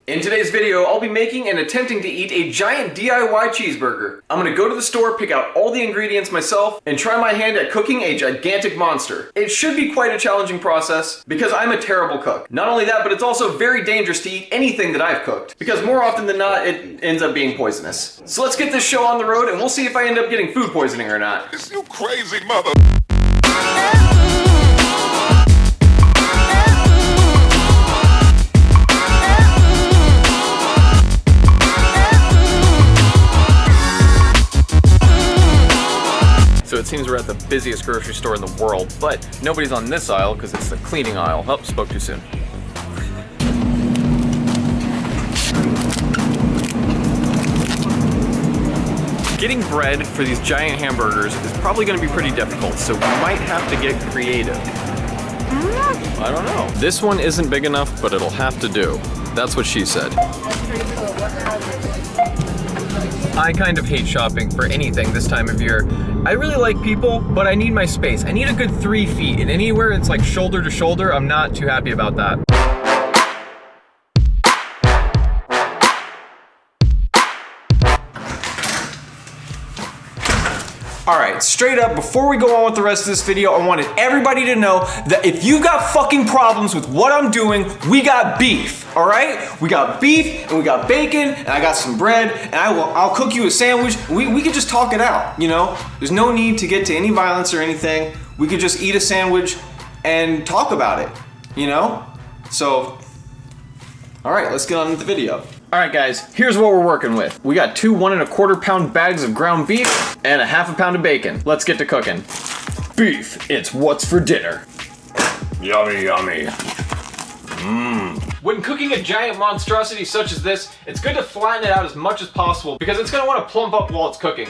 In today's video, I'll be making and attempting to eat a giant DIY cheeseburger. I'm gonna go to the store, pick out all the ingredients myself, and try my hand at cooking a gigantic monster. It should be quite a challenging process, because I'm a terrible cook. Not only that, but it's also very dangerous to eat anything that I've cooked, because more often than not, it ends up being poisonous. So let's get this show on the road, and we'll see if I end up getting food poisoning or not. Is you crazy mother... So it seems we're at the busiest grocery store in the world, but nobody's on this aisle because it's the cleaning aisle. Oh, spoke too soon. Getting bread for these giant hamburgers is probably going to be pretty difficult, so we might have to get creative. I don't know. This one isn't big enough, but it'll have to do. That's what she said. I kind of hate shopping for anything this time of year. I really like people, but I need my space. I need a good 3 feet, and anywhere it's like shoulder to shoulder, I'm not too happy about that. Alright, straight up, before we go on with the rest of this video, I wanted everybody to know that if you got fucking problems with what I'm doing, we got beef, alright? We got beef, and we got bacon, and I got some bread, and I'll cook you a sandwich, and we could just talk it out, you know? There's no need to get to any violence or anything. We could just eat a sandwich and talk about it, you know? So, alright, let's get on with the video. Alright guys, here's what we're working with. We got 2 1 1/4 pound bags of ground beef and a 1/2 pound of bacon. Let's get to cooking. Beef, it's what's for dinner. Yummy, yummy. When cooking a giant monstrosity such as this, it's good to flatten it out as much as possible because it's gonna want to plump up while it's cooking.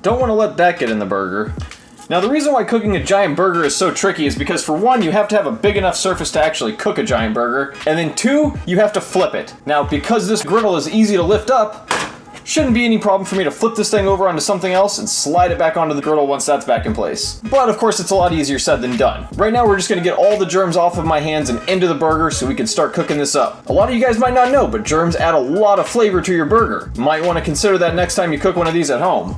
Don't want to let that get in the burger. Now the reason why cooking a giant burger is so tricky is because for one, you have to have a big enough surface to actually cook a giant burger, and then 2, you have to flip it. Now because this griddle is easy to lift up, shouldn't be any problem for me to flip this thing over onto something else and slide it back onto the griddle once that's back in place. But of course it's a lot easier said than done. Right now we're just gonna get all the germs off of my hands and into the burger so we can start cooking this up. A lot of you guys might not know, but germs add a lot of flavor to your burger. You might want to consider that next time you cook one of these at home.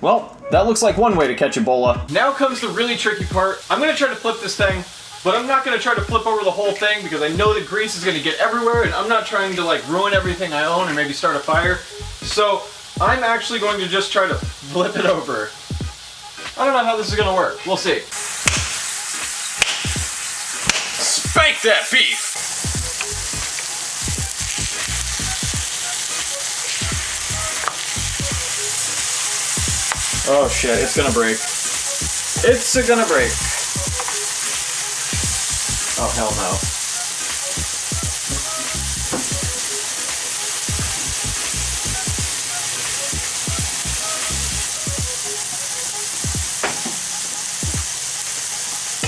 Well, that looks like one way to catch Ebola. Now comes the really tricky part. I'm gonna try to flip this thing, but I'm not gonna try to flip over the whole thing because I know that grease is gonna get everywhere and I'm not trying to like ruin everything I own and maybe start a fire. So I'm actually going to just try to flip it over. I don't know how this is gonna work. We'll see. Spank that beef! Oh shit, it's gonna break. It's gonna break. Oh hell no.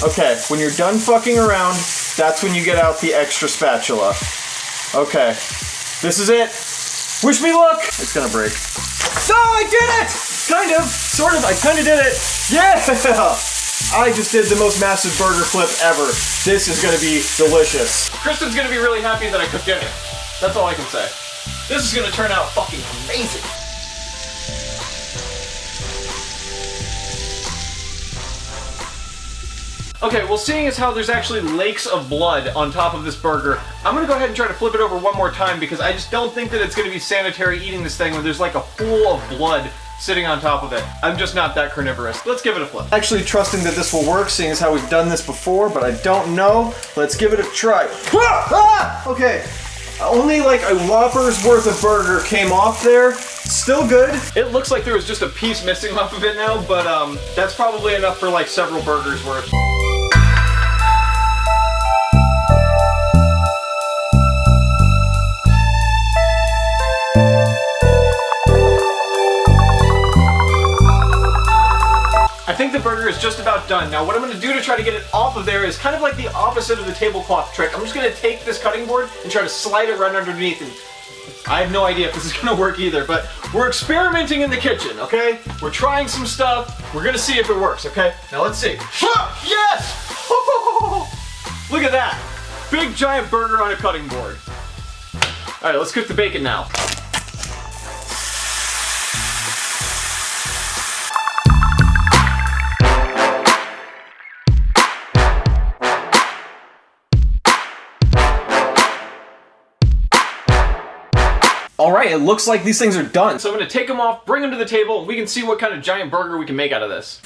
Okay, when you're done fucking around, that's when you get out the extra spatula. Okay, this is it. Wish me luck! It's gonna break. No, I did it! Kind of, sort of, I kind of did it. Yeah! I just did the most massive burger flip ever. This is gonna be delicious. Kristen's gonna be really happy that I cooked dinner. That's all I can say. This is gonna turn out fucking amazing. Okay, well seeing as how there's actually lakes of blood on top of this burger, I'm gonna go ahead and try to flip it over one more time because I just don't think that it's gonna be sanitary eating this thing when there's like a pool of blood sitting on top of it. I'm just not that carnivorous. Let's give it a flip. Actually trusting that this will work, seeing as how we've done this before, but I don't know. Let's give it a try. Ah! Okay, only like a Whopper's worth of burger came off there. Still good. It looks like there was just a piece missing off of it now, but that's probably enough for like several burgers worth. I think the burger is just about done. Now what I'm going to do to try to get it off of there is kind of like the opposite of the tablecloth trick. I'm just going to take this cutting board and try to slide it right underneath and I have no idea if this is gonna work either, but we're experimenting in the kitchen, okay? We're trying some stuff. We're gonna see if it works, okay? Now let's see. Yes! Look at that. Big giant burger on a cutting board. All right, let's cook the bacon now. All right, it looks like these things are done. So I'm gonna take them off, bring them to the table, and we can see what kind of giant burger we can make out of this.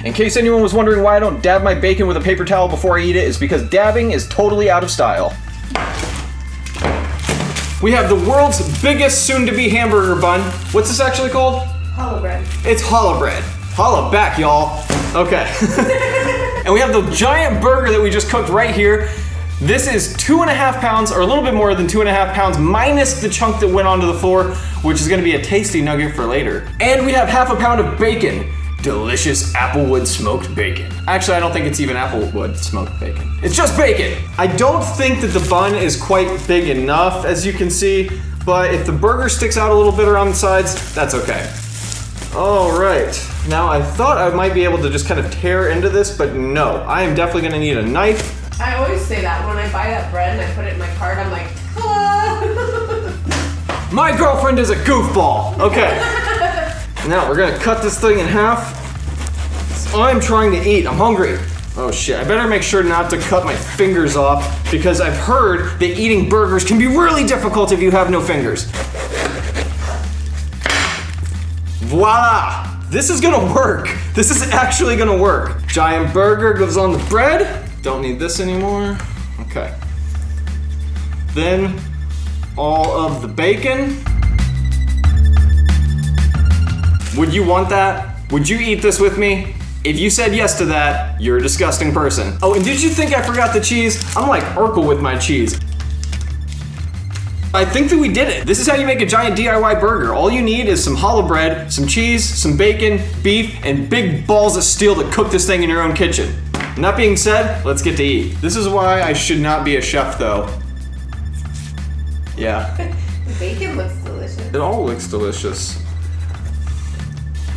In case anyone was wondering why I don't dab my bacon with a paper towel before I eat it, it's because dabbing is totally out of style. We have the world's biggest soon-to-be hamburger bun. What's this actually called? Hollow bread. It's hollow bread. Holla back, y'all. Okay. And we have the giant burger that we just cooked right here. This is 2.5 pounds, or a little bit more than 2.5 pounds, minus the chunk that went onto the floor, which is gonna be a tasty nugget for later. And we have 1/2 pound of bacon. Delicious applewood smoked bacon. Actually, I don't think it's even applewood smoked bacon. It's just bacon. I don't think that the bun is quite big enough, as you can see, but if the burger sticks out a little bit around the sides, that's okay. All right, now I thought I might be able to just kind of tear into this, but no, I am definitely gonna need a knife. I always say that when I buy that bread and I put it in my cart, I'm like, hello. My girlfriend is a goofball. Okay. Now we're gonna cut this thing in half. I'm trying to eat, I'm hungry. Oh shit, I better make sure not to cut my fingers off because I've heard that eating burgers can be really difficult if you have no fingers. Voila! This is gonna work. This is actually gonna work. Giant burger goes on the bread. Don't need this anymore. Okay. Then all of the bacon. Would you want that? Would you eat this with me? If you said yes to that, you're a disgusting person. Oh, and did you think I forgot the cheese? I'm like Urkel with my cheese. I think that we did it. This is how you make a giant DIY burger. All you need is some hollow bread, some cheese, some bacon, beef, and big balls of steel to cook this thing in your own kitchen. And that being said, let's get to eat. This is why I should not be a chef though. Yeah. The bacon looks delicious. It all looks delicious.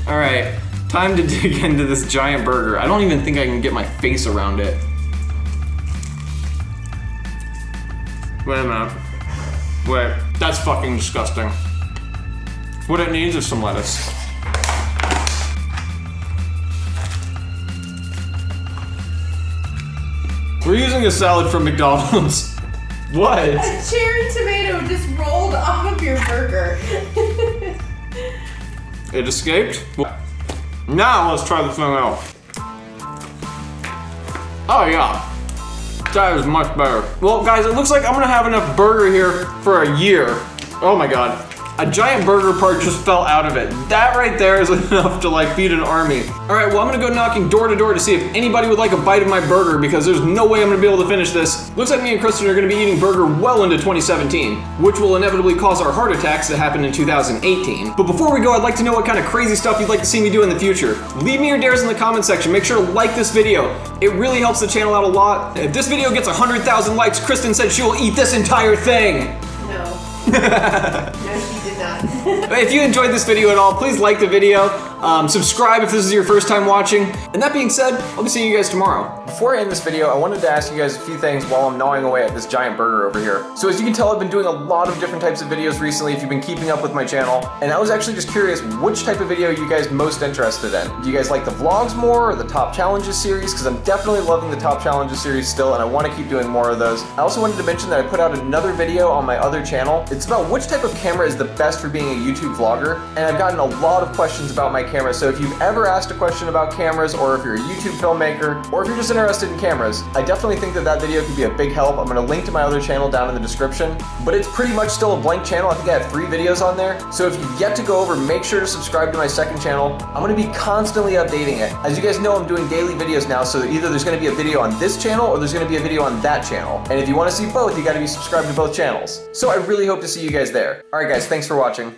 All right, time to dig into this giant burger. I don't even think I can get my face around it. Wait a minute. Wait, that's fucking disgusting. What it needs is some lettuce. We're using a salad from McDonald's. What? A cherry tomato just rolled off of your burger. It escaped? Now let's try this thing out. Oh yeah. That is much better. Well, guys, it looks like I'm gonna have enough burger here for a year. Oh my God. A giant burger part just fell out of it. That right there is enough to like feed an army. All right, well, I'm gonna go knocking door to door to see if anybody would like a bite of my burger because there's no way I'm gonna be able to finish this. Looks like me and Kristen are gonna be eating burger well into 2017, which will inevitably cause our heart attacks that happened in 2018. But before we go, I'd like to know what kind of crazy stuff you'd like to see me do in the future. Leave me your dares in the comment section. Make sure to like this video. It really helps the channel out a lot. If this video gets 100,000 likes, Kristen said she will eat this entire thing. No. No, she did not. If you enjoyed this video at all, please like the video, subscribe if this is your first time watching, and that being said, I'll be seeing you guys tomorrow. Before I end this video, I wanted to ask you guys a few things while I'm gnawing away at this giant burger over here. So as you can tell, I've been doing a lot of different types of videos recently if you've been keeping up with my channel, and I was actually just curious which type of video you guys most interested in. Do you guys like the vlogs more or the top challenges series? Because I'm definitely loving the top challenges series still, and I want to keep doing more of those. I also wanted to mention that I put out another video on my other channel. It's about which type of camera is the best for being a YouTube vlogger, and I've gotten a lot of questions about my camera, so if you've ever asked a question about cameras, or if you're a YouTube filmmaker, or if you're just interested in cameras, I definitely think that that video could be a big help. I'm going to link to my other channel down in the description, but it's pretty much still a blank channel. I think I have 3 videos on there, so if you've yet to go over, make sure to subscribe to my second channel. I'm going to be constantly updating it. As you guys know, I'm doing daily videos now, so either there's going to be a video on this channel, or there's going to be a video on that channel, and if you want to see both, you got to be subscribed to both channels. So I really hope to see you guys there. Alright guys, thanks for watching.